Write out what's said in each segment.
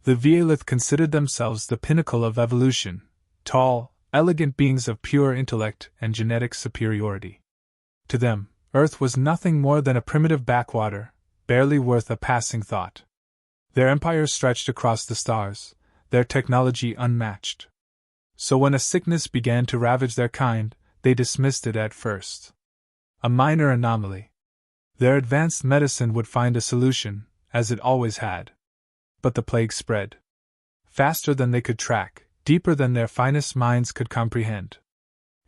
The Veilith considered themselves the pinnacle of evolution, tall, elegant beings of pure intellect and genetic superiority. To them, Earth was nothing more than a primitive backwater, barely worth a passing thought. Their empire stretched across the stars, their technology unmatched. So when a sickness began to ravage their kind, they dismissed it at first. A minor anomaly. Their advanced medicine would find a solution, as it always had. But the plague spread. Faster than they could track, deeper than their finest minds could comprehend.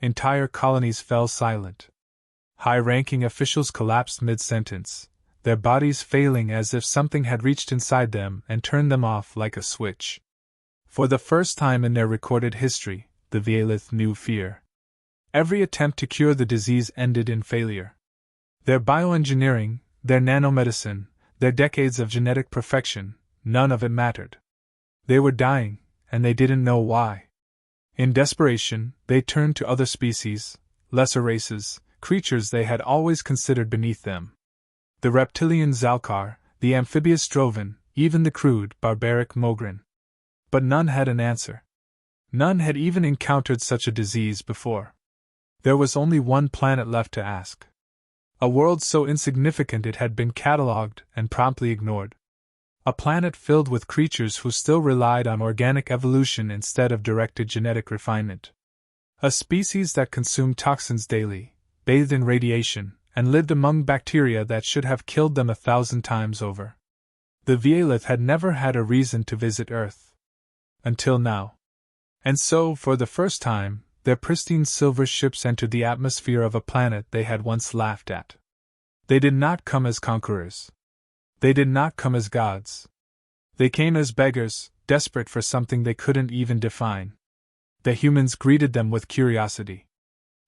Entire colonies fell silent. High-ranking officials collapsed mid-sentence, their bodies failing as if something had reached inside them and turned them off like a switch. For the first time in their recorded history, the Veilith knew fear. Every attempt to cure the disease ended in failure. Their bioengineering, their nanomedicine, their decades of genetic perfection, none of it mattered. They were dying, and they didn't know why. In desperation, they turned to other species, lesser races, creatures they had always considered beneath them. The reptilian Zalkar, the amphibious Drovan, even the crude, barbaric Mogren. But none had an answer. None had even encountered such a disease before. There was only one planet left to ask. A world so insignificant it had been catalogued and promptly ignored. A planet filled with creatures who still relied on organic evolution instead of directed genetic refinement. A species that consumed toxins daily, bathed in radiation, and lived among bacteria that should have killed them 1,000 times over. The Veilith had never had a reason to visit Earth. Until now. And so, for the first time, their pristine silver ships entered the atmosphere of a planet they had once laughed at. They did not come as conquerors. They did not come as gods. They came as beggars, desperate for something they couldn't even define. The humans greeted them with curiosity.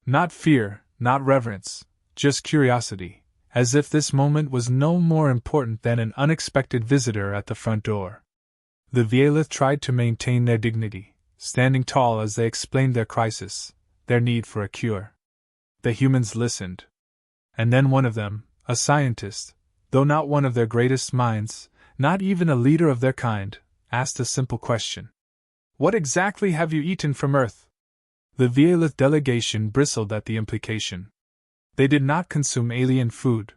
Not fear, not reverence, just curiosity, as if this moment was no more important than an unexpected visitor at the front door. The Veilith tried to maintain their dignity, standing tall as they explained their crisis, their need for a cure. The humans listened. And then one of them, a scientist, though not one of their greatest minds, not even a leader of their kind, asked a simple question. "What exactly have you eaten from Earth?" The Veilith delegation bristled at the implication. They did not consume alien food.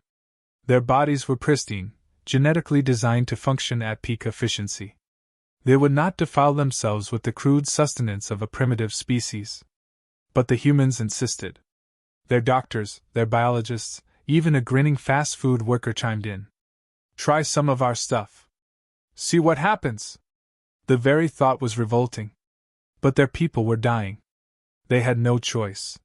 Their bodies were pristine, genetically designed to function at peak efficiency. They would not defile themselves with the crude sustenance of a primitive species. But the humans insisted. Their doctors, their biologists, even a grinning fast food worker chimed in. "Try some of our stuff. See what happens." The very thought was revolting. But their people were dying. They had no choice.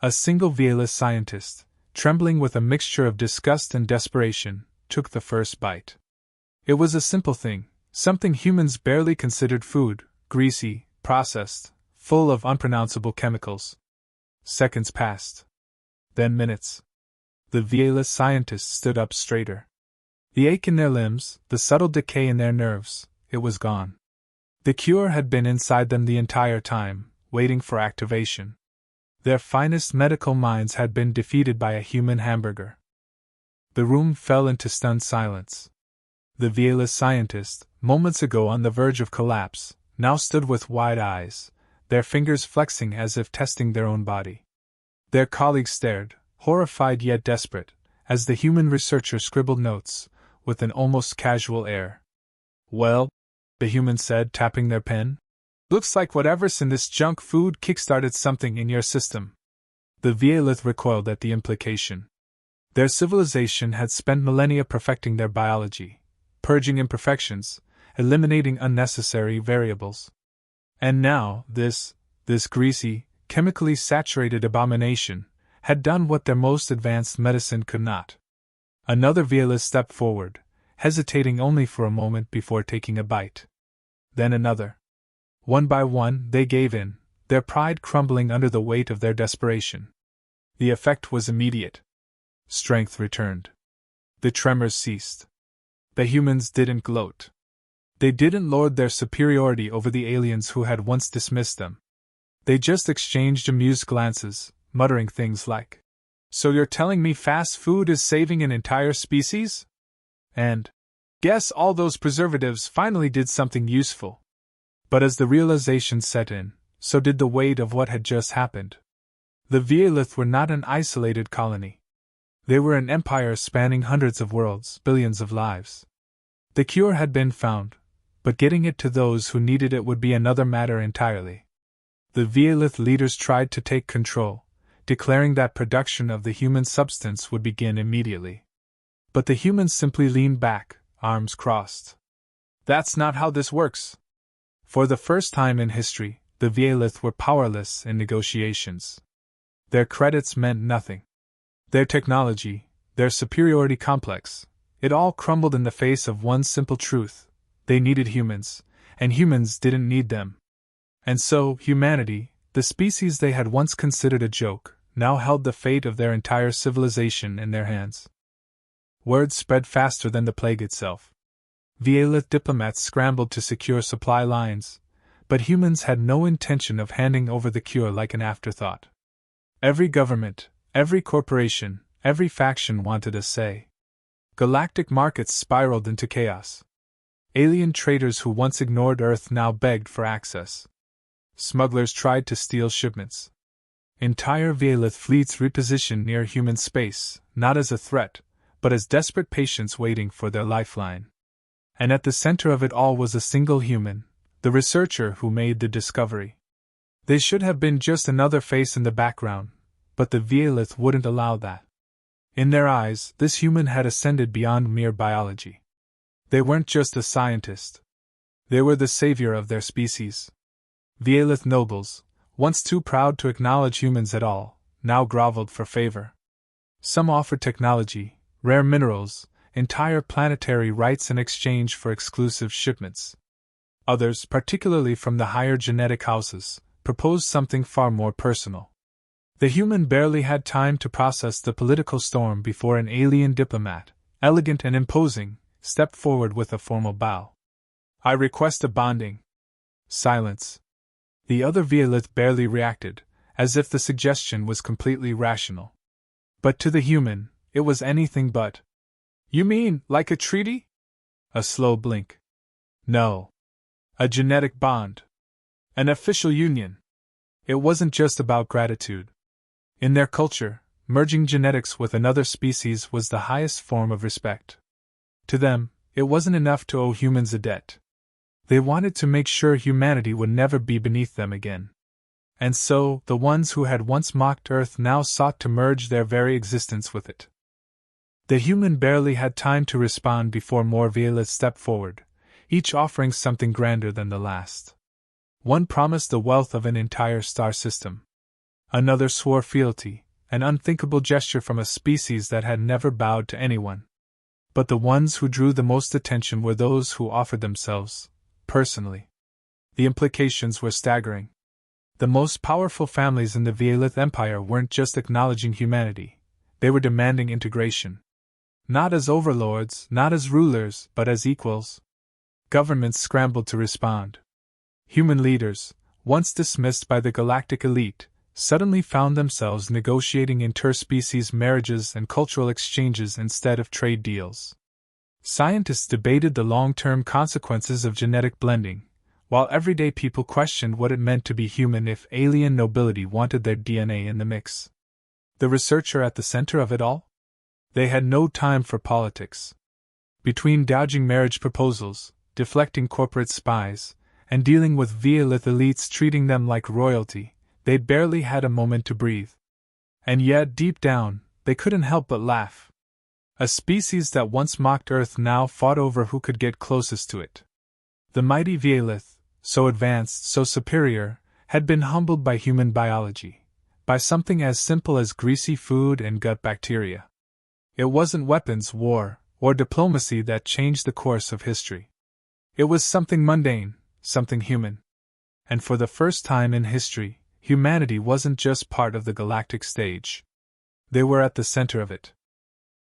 A single Veilith scientist, trembling with a mixture of disgust and desperation, took the first bite. It was a simple thing, something humans barely considered food, greasy, processed, full of unpronounceable chemicals. Seconds passed. Then minutes. The Veilith scientists stood up straighter. The ache in their limbs, the subtle decay in their nerves, it was gone. The cure had been inside them the entire time, waiting for activation. Their finest medical minds had been defeated by a human hamburger. The room fell into stunned silence. The Veilith scientist, moments ago on the verge of collapse, now stood with wide eyes, their fingers flexing as if testing their own body. Their colleagues stared, horrified yet desperate, as the human researcher scribbled notes, with an almost casual air. "Well," the human said, tapping their pen, "looks like whatever's in this junk food kickstarted something in your system." The Veilith recoiled at the implication. Their civilization had spent millennia perfecting their biology, purging imperfections, eliminating unnecessary variables. And now, this greasy, chemically saturated abomination, had done what their most advanced medicine could not. Another Veilith stepped forward, hesitating only for a moment before taking a bite. Then another. One by one, they gave in, their pride crumbling under the weight of their desperation. The effect was immediate. Strength returned. The tremors ceased. The humans didn't gloat. They didn't lord their superiority over the aliens who had once dismissed them. They just exchanged amused glances, muttering things like, "So you're telling me fast food is saving an entire species?" And, Guess all those preservatives finally did something useful. But as the realization set in, so did the weight of what had just happened. The Violith were not an isolated colony. They were an empire spanning hundreds of worlds, billions of lives. The cure had been found, but getting it to those who needed it would be another matter entirely. The Violith leaders tried to take control, declaring that production of the human substance would begin immediately. But the humans simply leaned back, arms crossed. That's not how this works. For the first time in history, the Violith were powerless in negotiations. Their credits meant nothing. Their technology, their superiority complex, it all crumbled in the face of one simple truth: they needed humans, and humans didn't need them. And so, humanity, the species they had once considered a joke, now held the fate of their entire civilization in their hands. Word spread faster than the plague itself. Violith diplomats scrambled to secure supply lines, but humans had no intention of handing over the cure like an afterthought. Every government, every corporation, every faction wanted a say. Galactic markets spiraled into chaos. Alien traders who once ignored Earth now begged for access. Smugglers tried to steal shipments. Entire Violith fleets repositioned near human space, not as a threat, but as desperate patients waiting for their lifeline. And at the center of it all was a single human, the researcher who made the discovery. They should have been just another face in the background, but the Violith wouldn't allow that. In their eyes, this human had ascended beyond mere biology. They weren't just a scientist. They were the savior of their species. Violith nobles, once too proud to acknowledge humans at all, now groveled for favor. Some offered technology, rare minerals, entire planetary rights in exchange for exclusive shipments. Others, particularly from the higher genetic houses, proposed something far more personal. The human barely had time to process the political storm before an alien diplomat, elegant and imposing, stepped forward with a formal bow. "I request a bonding." Silence. The other Violith barely reacted, as if the suggestion was completely rational. But to the human, it was anything but. "You mean, like a treaty?" A slow blink. "No. A genetic bond. An official union." It wasn't just about gratitude. In their culture, merging genetics with another species was the highest form of respect. To them, it wasn't enough to owe humans a debt. They wanted to make sure humanity would never be beneath them again. And so, the ones who had once mocked Earth now sought to merge their very existence with it. The human barely had time to respond before more Violith stepped forward, each offering something grander than the last. One promised the wealth of an entire star system. Another swore fealty, an unthinkable gesture from a species that had never bowed to anyone. But the ones who drew the most attention were those who offered themselves, personally. The implications were staggering. The most powerful families in the Violith Empire weren't just acknowledging humanity, they were demanding integration. Not as overlords, not as rulers, but as equals. Governments scrambled to respond. Human leaders, once dismissed by the galactic elite, suddenly found themselves negotiating interspecies marriages and cultural exchanges instead of trade deals. Scientists debated the long-term consequences of genetic blending, while everyday people questioned what it meant to be human if alien nobility wanted their DNA in the mix. The researcher at the center of it all? They had no time for politics. Between dodging marriage proposals, deflecting corporate spies, and dealing with Violith elites treating them like royalty, they barely had a moment to breathe. And yet, deep down, they couldn't help but laugh. A species that once mocked Earth now fought over who could get closest to it. The mighty Violith, so advanced, so superior, had been humbled by human biology, by something as simple as greasy food and gut bacteria. It wasn't weapons, war, or diplomacy that changed the course of history. It was something mundane, something human. And for the first time in history, humanity wasn't just part of the galactic stage. They were at the center of it.